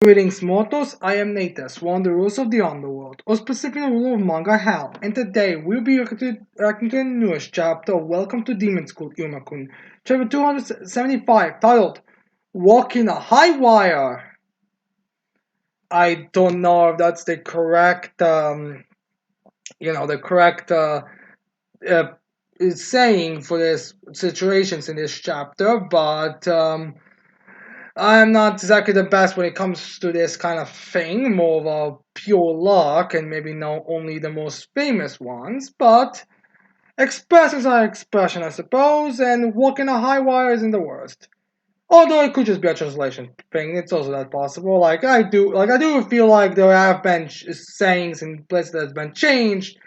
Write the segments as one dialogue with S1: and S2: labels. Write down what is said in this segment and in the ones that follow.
S1: Greetings, mortals. I am Natus, one of the rulers of the underworld, or specifically the ruler of manga hell, and today we'll be reacting to the newest chapter of Welcome to Demon School Iruma, chapter 275, titled Walking a High Wire. I don't know if that's the correct, the correct uh, saying for this situations in this chapter, but I'm not exactly the best when it comes to this kind of thing, more of a pure luck and maybe not only the most famous ones, but expressions are expression, I suppose, and walking a high wire isn't the worst. Although it could just be a translation thing, it's also that possible. I do feel like there have been sayings in places that's been changed,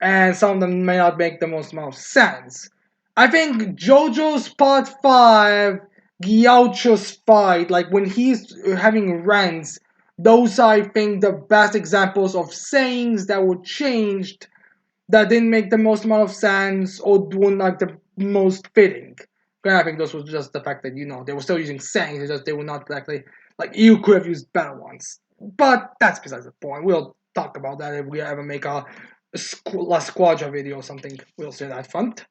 S1: and some of them may not make the most amount of sense. I think JoJo's Part 5, Gyaucho's fight, like when he's having rants, those are, I think, the best examples of sayings that were changed that didn't make the most amount of sense or weren't like the most fitting. And I think those was just the fact that, they were still using sayings, it's just they were not exactly, like, you could have used better ones. But that's besides the point. We'll talk about that if we ever make a La Squadra video or something. We'll say that front.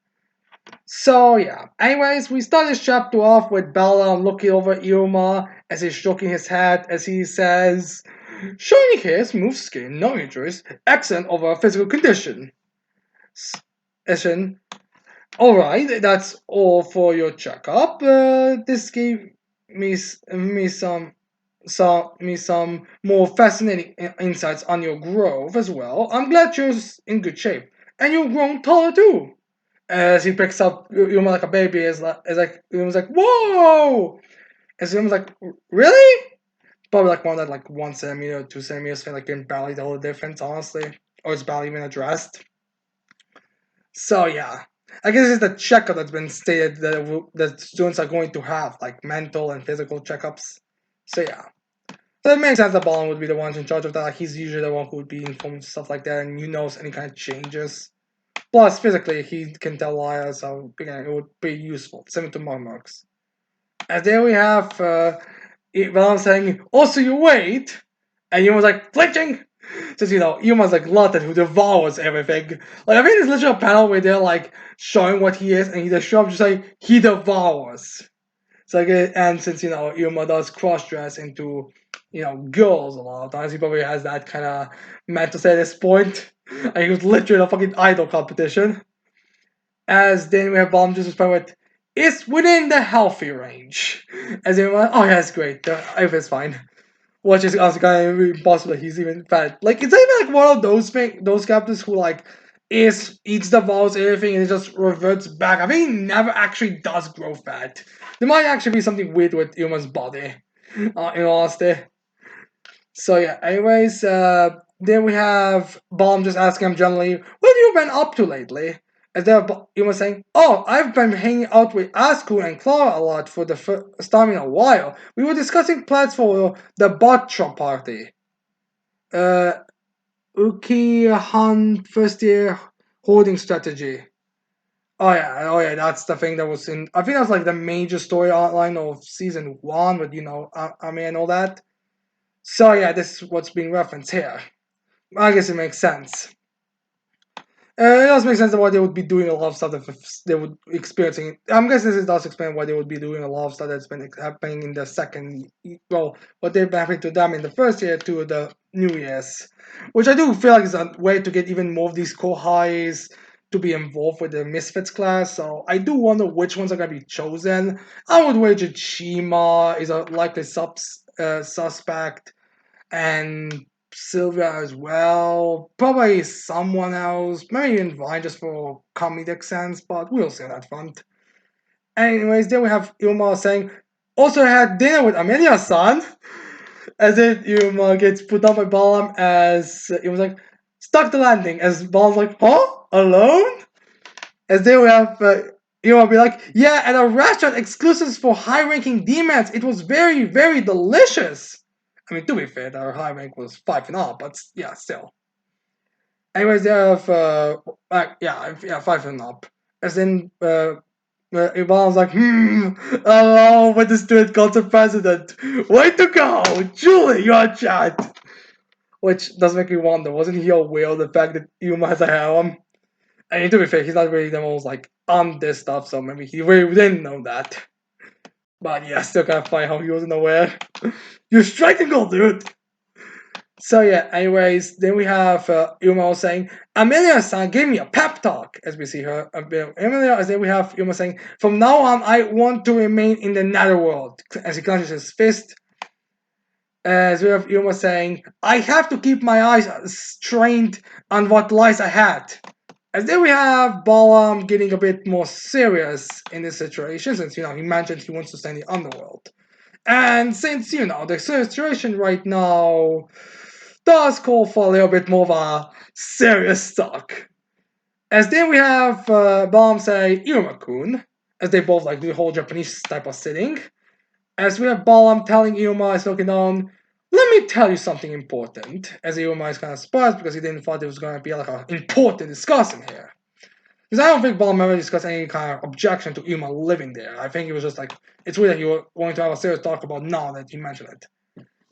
S1: So yeah. Anyways, we start this chapter off with Bella looking over Iruma as he's stroking his head as he says, "Shiny hair, smooth skin, no injuries, excellent over physical condition." Listen, alright, that's all for your checkup. This gave me some more fascinating insights on your growth as well. I'm glad you're in good shape, and you've grown taller too. As he picks up Yuma like a baby, Yuma's like, whoa! As Yuma's like, really? Probably like more than like 1 centimeter, 2 centimeters. I like can barely tell the difference, honestly, or it's barely even addressed. So yeah, I guess it's the checkup that's been stated that students are going to have, like mental and physical checkups. So yeah. So it makes sense that Ballin would be the one in charge of that. Like he's usually the one who would be informed of stuff like that, and knows any kind of changes. Plus, physically, he can tell liars, so again, it would be useful, similar to Monarchs. And then we have Ballin saying, "Also, you wait," and Yuma's like flinching. Since Yuma's like Latin who devours everything. Like I think there's literally a panel where they're like showing what he is, and he just shows up just like he devours. It's like, and since Yuma does cross dress into girls a lot of times, he probably has that kind of mental state at this point. And he was literally in a fucking idol competition. As then we have Bomb just respond with, "It's within the healthy range." As in, oh yeah, it's great. Everything's fine. Which is also kind of impossible. He's even fat. Like it's not even like one of those captains who like eats the balls everything and it just reverts back. I think he never actually does grow fat. There might actually be something weird with Yuma's body. In all honesty. So yeah. Anyways, then we have Bomb just asking him generally, "What have you been up to lately?" As there, Yuma saying, "Oh, I've been hanging out with Asku and Clara a lot for the first time in a while. We were discussing plans for the Batra party." Uh, Ukihan first year holding strategy. Oh yeah, that's the thing that was in. I think that's like the major story outline of season one, with Ami and all that. So yeah, this is what's being referenced here. I guess it makes sense. It does make sense why they would be doing a lot of stuff that they would experiencing. I'm guessing this does explain why they would be doing a lot of stuff that's been happening in the second. Well, what they've been happening to them in the first year to the New Year's, which I do feel like is a way to get even more of these kohais to be involved with the Misfits class. So I do wonder which ones are gonna be chosen. I would wager Chima is a likely suspect, and Sylvia as well. Probably someone else. Maybe even Vine just for comedic sense, but we'll see on that front. Anyways, then we have Ilma saying, "Also had dinner with Amelia-san." As if Ilma gets put up by Balam as it was like, "Stuck the landing." As Balam's like, "Huh? Alone?" As then we have Ilma be like, "Yeah, at a restaurant exclusives for high-ranking demons. It was very, very delicious." I mean, to be fair, our high rank was 5 and up, but yeah, still. Anyways, they have yeah, 5 and up. As in, Ivan's like, hello, with the student council president. Way to go! Julie, you're a chat! Which does make me wonder, wasn't he aware of the fact that Yuma has a harem? I mean, to be fair, he's not really the most, like, on this stuff, so maybe he really didn't know that. But yeah, still can't find how he wasn't aware. You're striking gold, dude! So yeah, anyways, then we have Yuma saying, Amelia-san gave me a pep talk, as we see her. Amelia, as then we have Yuma saying, from now on, I want to remain in the netherworld, as he clenches his fist. As we have Yuma saying, I have to keep my eyes trained on what lies ahead. As then we have Balaam getting a bit more serious in this situation, since, he mentioned he wants to stay in the underworld. And since, the situation right now does call for a little bit more of a serious talk. As then we have Balaam say, Iruma-kun, as they both do the whole Japanese type of sitting. As we have Balaam telling Iruma is looking down, let me tell you something important. As Iruma is kind of surprised because he didn't thought it was going to be like an important discussion here. Because I don't think Balaam ever discussed any kind of objection to Iruma living there. I think it was just it's weird that you were going to have a serious talk about now that you mentioned it.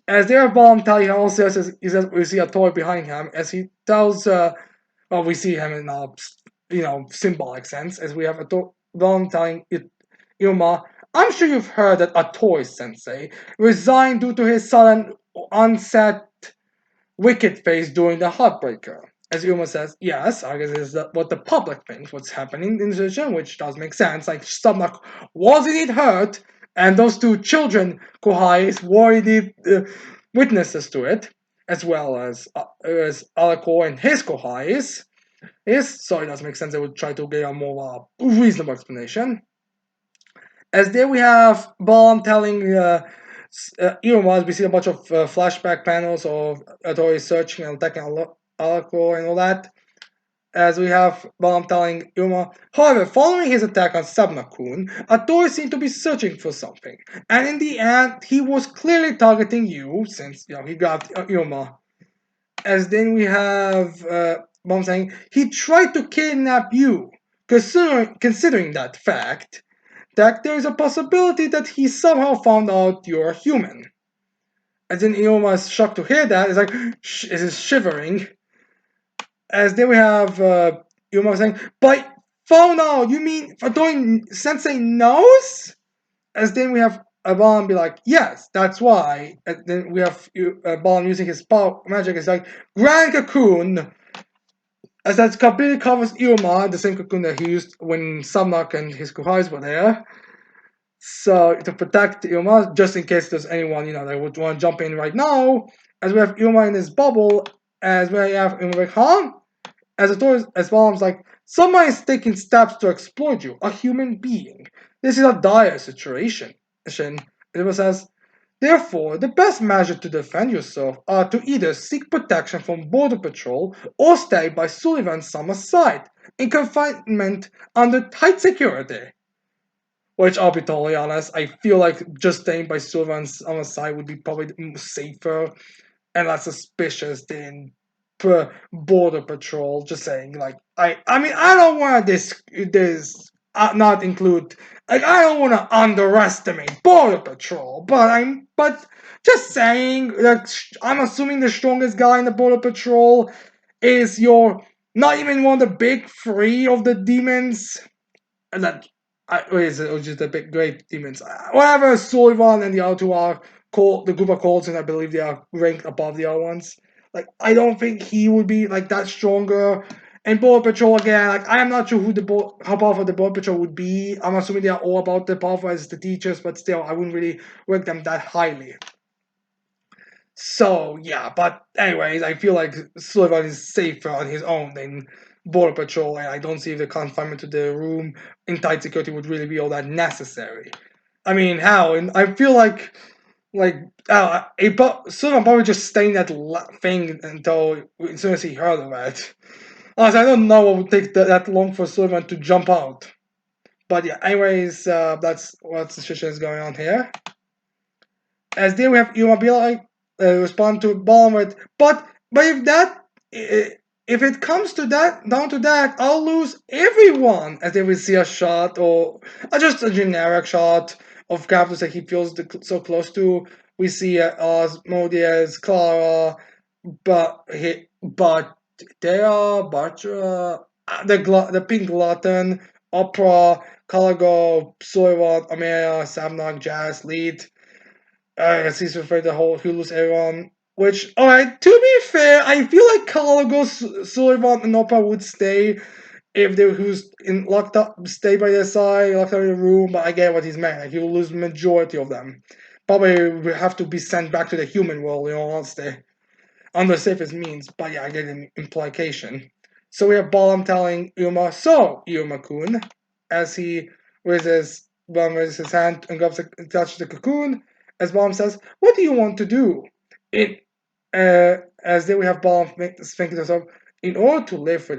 S1: As they have Balaam telling how serious he says we see a toy behind him, as he tells, we see him in a, symbolic sense, as we have Balaam telling Iruma, I'm sure you've heard that a toy sensei resigned due to his sudden onset wicked face during the Heartbreaker. As Uma says, yes, I guess is what the public thinks what's happening in the situation, which does make sense. Like, Stomach was indeed hurt, and those two children, Kohais, were indeed witnesses to it, as well as Alako and his Kohais. Yes, so it does make sense they would try to get a more reasonable explanation. As there we have Baum telling Iruma, we see a bunch of flashback panels of Atori searching and attacking Alako and all that. As we have Baum telling Iruma, however, following his attack on Sabna-kun, Atori seemed to be searching for something. And in the end, he was clearly targeting you, since he got Iruma. As then we have Baum saying, he tried to kidnap you. Considering that fact, that there is a possibility that he somehow found out you're human. And then Ioma is shocked to hear that. It's like, is shivering. As then we have Ioma saying, but found out, you mean Fatoin Sensei knows? As then we have Aban be like, yes, that's why. And then we have Aban using his power magic. It's like, Grand Cocoon. As that completely covers Ioma, the same cocoon that he used when Samnak and his Kuhais were there. So to protect Ilma, just in case there's anyone that would want to jump in right now, as we have Ilma in his bubble, as we have Ilma like, huh? As well as like, someone is taking steps to exploit you, a human being. This is a dire situation. Ilma says, therefore, the best measure to defend yourself are to either seek protection from Border Patrol or stay by Sullivan's summer's side, in confinement under tight security. Which I'll be totally honest, I feel like just staying by Sylvan's on the side would be probably safer and less suspicious than border patrol. Just saying, I mean, I don't want this not include I don't want to underestimate border patrol, but just saying that I'm assuming the strongest guy in the border patrol is your not even one of the big three of the demons, and that is it, or just the big great demons. Whatever, Sullivan and the other two are called the group of Colts, and I believe they are ranked above the other ones. Like, I don't think he would be that stronger. And Border Patrol again, I am not sure how powerful the Border Patrol would be. I'm assuming they are all about the powerful as the teachers, but still, I wouldn't really rank them that highly. So yeah, but anyways, I feel like Sullivan is safer on his own than Border Patrol, and I don't see if the confinement to the room in tight security would really be all that necessary. I mean, how? And I feel like Sullivan probably just staying that thing until as soon as he heard of it. Honestly, I don't know what would take that long for Sullivan to jump out. But yeah, anyways, that's what the situation is going on here. As then we have Immobile respond to Ballmer, but if that if it comes to that down to that, I'll lose everyone as they will see a shot or just a generic shot of characters that he feels so close to. We see Asmodeus, Clara, but Thea, Batra, the Pink Glutton, Opera, Caligo, Soiwan, Amaya, Samnog, Jazz, Lead. He's referred the whole Hulu's everyone. Which, alright, to be fair, I feel like Caligo, Sullivan, and Opera would stay if they who's in locked up, stay by their side, locked up in the room. But I get what he's meant. Like, he will lose majority of them. Probably will have to be sent back to the human world. Honestly, under safest means. But yeah, I get an implication. So we have Balam telling Yuma, so Yuma-kun, as he raises his hand and grabs touches the cocoon. As Balam says, "What do you want to do?" In as then we have Balam thinking to himself, "In order to live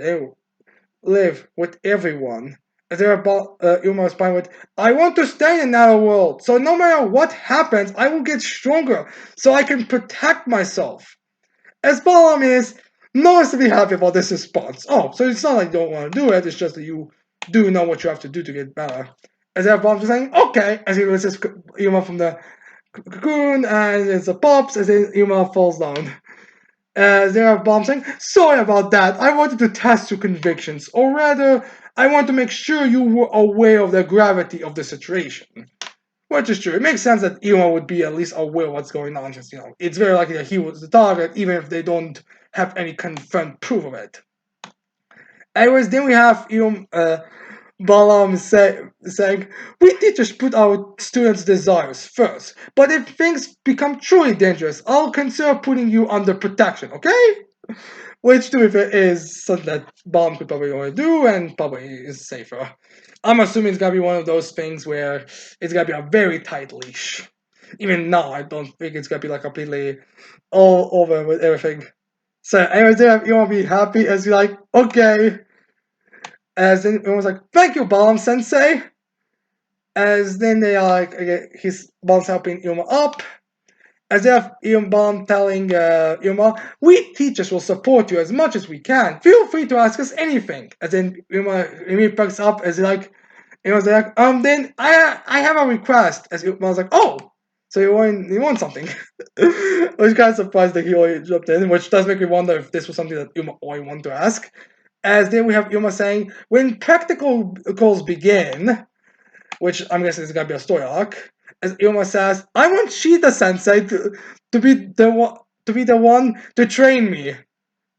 S1: with everyone." As there about Yuma responding with, "I want to stay in that world, so no matter what happens, I will get stronger, so I can protect myself." As Balaam is not to be happy about this response. Oh, so it's not like you don't want to do it, it's just that you do know what you have to do to get better. As Balaam is saying, okay, as he releases Yuma from the cocoon, and it's a pops, as Yuma falls down. As there are bombs saying, sorry about that, I wanted to test your convictions, or rather, I want to make sure you were aware of the gravity of the situation. Which is true. It makes sense that Elon would be at least aware of what's going on, since, it's very likely that he was the target, even if they don't have any confirmed proof of it. Anyways, then we have Balaam saying, we teachers put our students' desires first, but if things become truly dangerous, I'll consider putting you under protection, okay? Which, to be fair, is something that Balaam could probably want to do and probably is safer. I'm assuming it's gonna be one of those things where it's gonna be a very tight leash. Even now, I don't think it's gonna be like completely all over with everything. So, anyways, you want to be happy as you're like, okay. As then everyone's like, thank you, Balam Sensei. As then they are like, okay, his Balam's helping Yuma up. As they have Balam telling Yuma, we teachers will support you as much as we can. Feel free to ask us anything. As then Yuma picks up as like, like, then I have a request. As Yuma's like, oh, so you want something. Which kind of surprised that he already jumped in, which does make me wonder if this was something that Yuma already wanted to ask. As then we have Yuma saying, when practical calls begin, which I'm guessing is gonna be a story arc, as Yuma says, I want Shida Sensei to be the one to train me.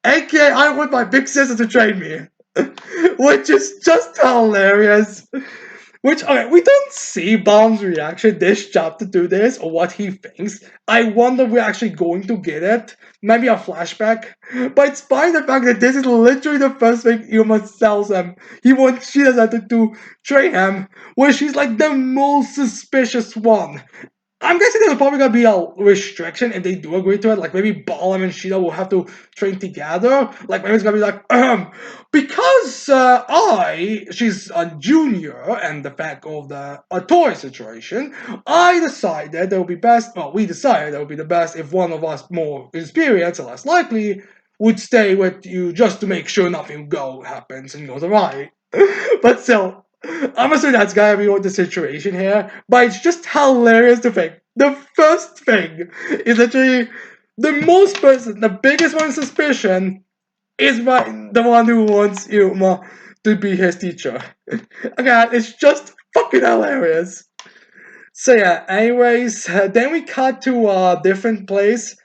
S1: AKA I want my big sister to train me. Which is just hilarious. Which, okay, we don't see Baum's reaction this chapter to this or what he thinks. I wonder if we're actually going to get it. Maybe a flashback. But it's by the fact that this is literally the first thing Yuma tells him. He wants Shida to train him, where she's like the most suspicious one. I'm guessing there's probably gonna be a restriction if they do agree to it. Like maybe Balam and Shida will have to train together. Like maybe it's gonna be like, because she's a junior and the fact of the toy situation, I decided it would be best. Well, we decided it would be the best if one of us more experienced and less likely would stay with you just to make sure nothing happens and goes awry. But still, I'm assuming that's gotta be what the situation here, but it's just hilarious to think. The first thing is literally the biggest one in suspicion is the one who wants Yuma to be his teacher. Again, it's just fucking hilarious. So yeah, anyways, then we cut to a different place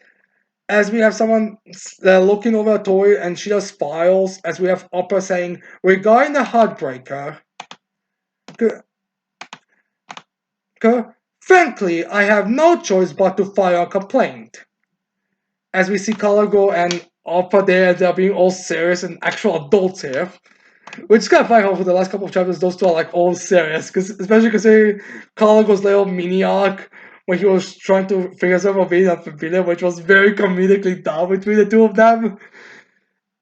S1: as we have someone looking over a toy and she does files as we have Opera saying, regarding the Heartbreaker, frankly, I have no choice but to file a complaint. As we see Caligo and Opera there, they're being all serious and actual adults here. Which is kind of funny how for the last couple of chapters, those two are like all serious. Especially considering Caligo's little mini arc when he was trying to figure out a being a villain, which was very comedically done between the two of them.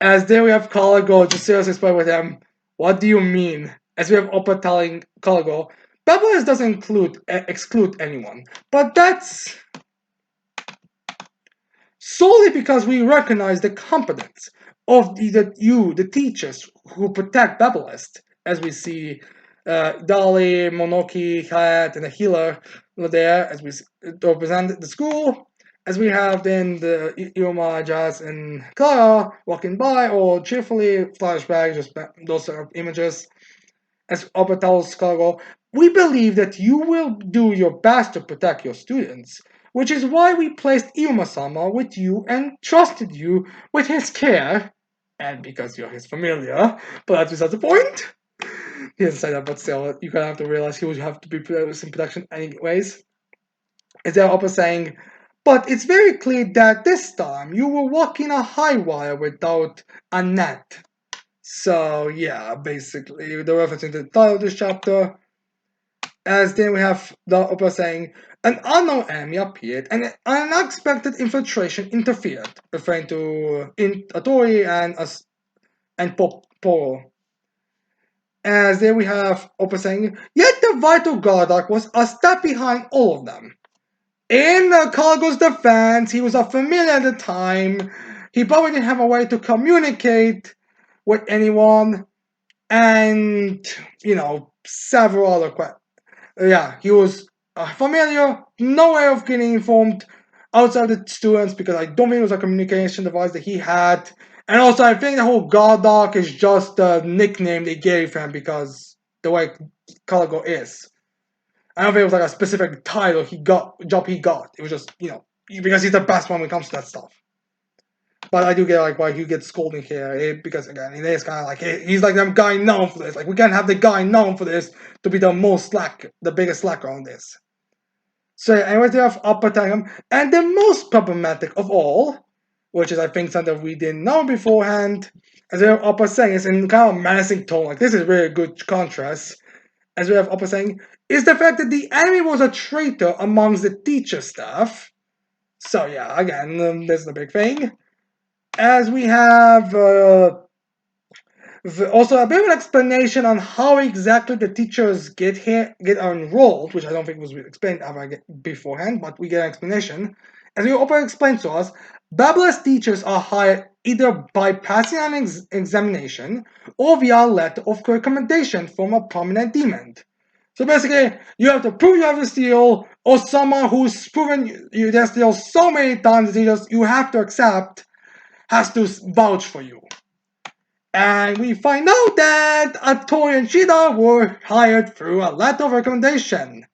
S1: As there we have Caligo just seriously explain with him, what do you mean? As we have Opera telling Caligo, Babylon doesn't exclude anyone, but solely because we recognize the competence of the teachers who protect Babelist, as we see Dali, Monoki, Hayat, and the healer there, as we represent the school, as we have then the Iruma, Jazz, and Clara walking by, or cheerfully flashback, just those sort of images, as Opera tells Chicago, we believe that you will do your best to protect your students, which is why we placed Iruma-sama with you and trusted you with his care, and because you're his familiar, but that's beside the point. He doesn't say that, but still, you kind of have to realize he would have to be in production anyways. Is there Opera saying, but it's very clear that this time you were walking a high wire without a net. So yeah, basically the reference to the title of this chapter. As then we have the opera saying, an unknown enemy appeared and an unexpected infiltration interfered, referring to Atori and Poro. As then we have opera saying, yet the vital Gardak was a step behind all of them. In Cargo's defense, he was a familiar at the time. He probably didn't have a way to communicate with anyone, and several other questions. Yeah, he was familiar, no way of getting informed outside the students because I don't think it was a communication device that he had. And also, I think the whole God Dog is just a nickname they gave him because the way Caligo is. I don't think it was like a specific title job he got. It was just, because he's the best one when it comes to that stuff. But I do get like why he gets scolding here because again, it is kind of like he's like the guy known for this. Like we can't have the guy known for this to be the biggest slacker on this. So anyways, they have Upper Time, and the most problematic of all, which is I think something we didn't know beforehand, as we have Upper saying, it's in kind of menacing tone. Like this is really good contrast. As we have Upper saying, is the fact that the enemy was a traitor amongst the teacher staff. So yeah, again, this is the big thing. As we have also a bit of an explanation on how exactly the teachers get enrolled, which I don't think was explained beforehand, but we get an explanation. As we open explains to us, Babel's teachers are hired either by passing an examination or via a letter of recommendation from a prominent demon. So basically, you have to prove you have the steal, or someone who's proven you the steal so many times that you have to accept has to vouch for you. And we find out that Atori and Shida were hired through a letter of recommendation.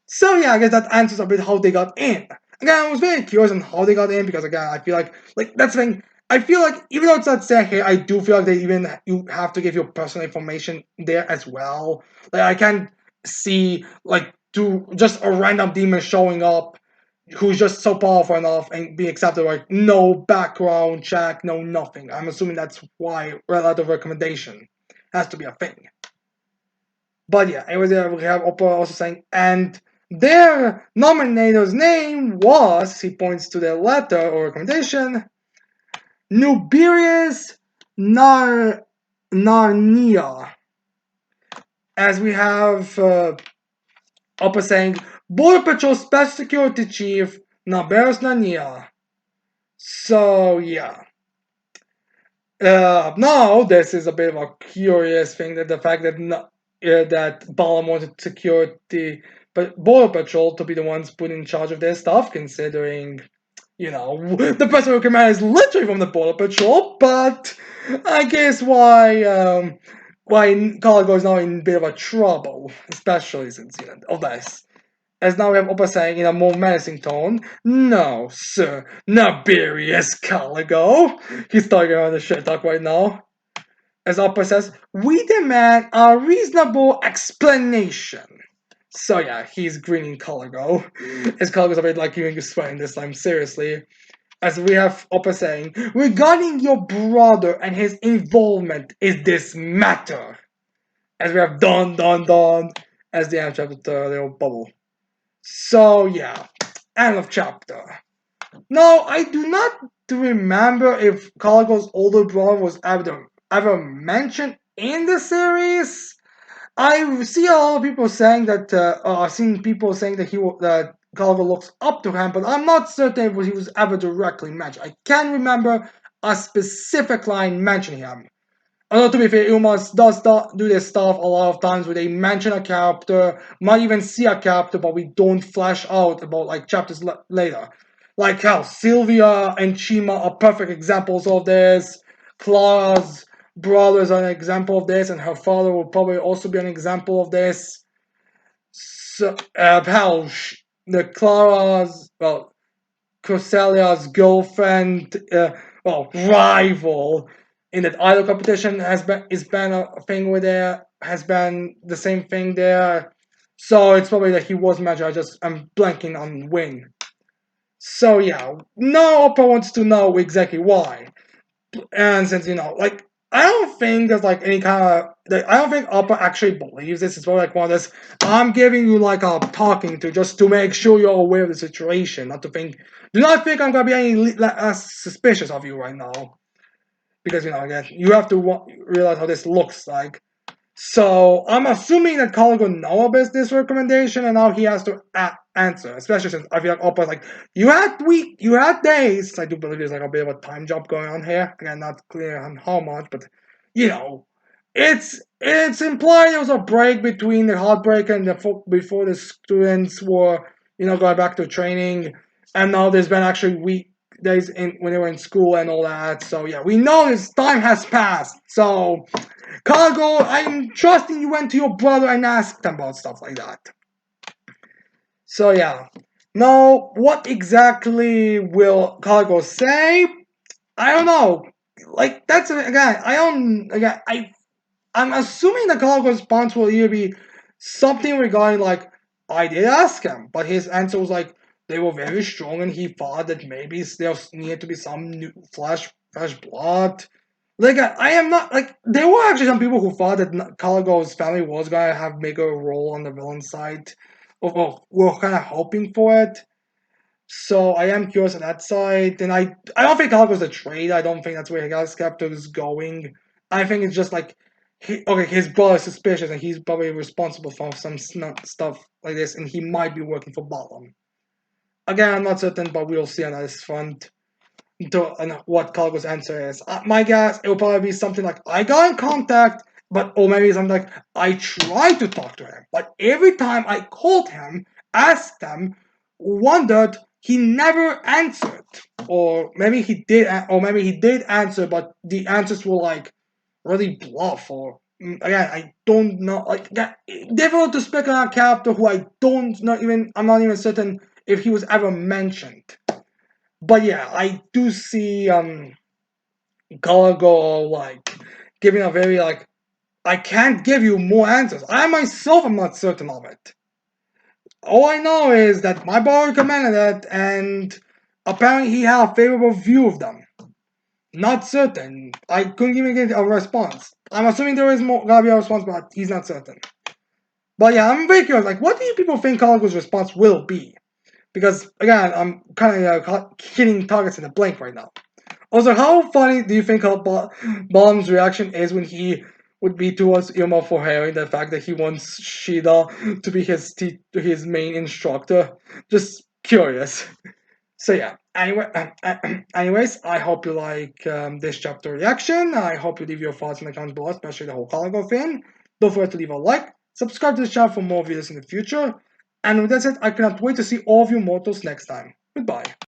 S1: So yeah, I guess that answers a bit how they got in. Again, I was very curious on how they got in because again, I feel like that's the thing. I feel like even though it's not said here, I do feel like you have to give your personal information there as well. Like I can't see like to just a random demon showing up who's just so powerful enough and be accepted like no background check, no nothing. I'm assuming that's why a lot of recommendation has to be a thing. But yeah, anyways, we have Opera also saying, and their nominator's name was, he points to the letter or recommendation, Nubirius Narnia. As we have Opera saying, Border Patrol Special Security Chief Naberos Narnia. So yeah. Now this is a bit of a curious thing that the fact that that Balam wanted security, but Border Patrol to be the ones put in charge of their stuff, considering the person who command is literally from the Border Patrol. But I guess why Caligo is now in a bit of a trouble, especially since of this. As now we have Oppa saying in a more menacing tone, no, sir, Naberius Caligo. He's talking on the shit talk right now. As Oppa says, we demand a reasonable explanation. So yeah, he's grinning Caligo. As Caligo's a bit like even sweating this time, seriously. As we have Oppa saying, regarding your brother and his involvement in this matter. As we have Don, as the end chapter the little bubble. So yeah, end of chapter. Now I do not remember if Calico's older brother was ever mentioned in the series. I see a lot of people saying that. I've seen people saying that Gallagher looks up to him, but I'm not certain if he was ever directly mentioned. I can't remember a specific line mentioning him. Although to be fair, Ilmas does do this stuff a lot of times where they mention a character, might even see a character, but we don't flesh out about like chapters later. Like how Sylvia and Chima are perfect examples of this. Clara's brothers are an example of this, and her father will probably also be an example of this. So, how the Clara's, well, Croselia's girlfriend, rival in that idol competition has been a thing where there has been the same thing there. So it's probably that he was magic. I'm blanking on when. So yeah, no Oppa wants to know exactly why. And since like I don't think there's like any kind of like, I don't think Oppa actually believes this. It's more like one of this. I'm giving you like a talking to just to make sure you're aware of the situation. Not to think. Do not think I'm gonna be any suspicious of you right now, because again you have to realize how this looks like. So I'm assuming that Colin will know about this recommendation, and now he has to answer. Especially since I feel like Oppa's like, you had days. I do believe there's like a bit of a time jump going on here. Again, not clear on how much, but you know, it's implied there was a break between the heartbreak and before the students were going back to training, and now there's been actually weekdays when they were in school and all that. So yeah, we know this time has passed. So Cargo, I'm trusting you went to your brother and asked him about stuff like that. So yeah. Now, what exactly will Cargo say? I don't know. Like that's again. I don't again. I'm assuming the Cargo's response will either be something regarding like I did ask him, but his answer was like they were very strong, and he thought that maybe there needed to be some new fresh blood. Like I am not like there were actually some people who thought that Caligo's family was gonna have bigger role on the villain side, or were kind of hoping for it. So I am curious on that side, and I don't think Caligo's a trade. I don't think that's where his character is going. I think it's just like his brother's suspicious, and he's probably responsible for some stuff like this, and he might be working for Bottom. Again, I'm not certain, but we'll see on this front and what Cargo's answer is. My guess, it will probably be something like, I got in contact, or maybe something like, I tried to talk to him, but every time I called him, asked him, wondered, he never answered. Or maybe he did answer, but the answers were like really bluff, or again, I don't know. Like, difficult to speak on a character who I'm not even certain if he was ever mentioned. But yeah, I do see Gallagher like giving a very like I can't give you more answers. I myself am not certain of it. All I know is that my boy recommended it, and apparently he had a favorable view of them. Not certain. I couldn't even get a response. I'm assuming there is more gonna be a response, but he's not certain. But yeah, I'm very curious. Like, what do you people think Gallagher's response will be? Because again, I'm kind of hitting targets in the blank right now. Also, how funny do you think Bond's reaction is when he would be towards Irma for hearing the fact that he wants Shida to be his main instructor? Just curious. So yeah. Anyways, I hope you like this chapter reaction. I hope you leave your thoughts in the comments below, especially the whole Caligo thing. Don't forget to leave a like, subscribe to the channel for more videos in the future. And with that said, I cannot wait to see all of you mortals next time. Goodbye.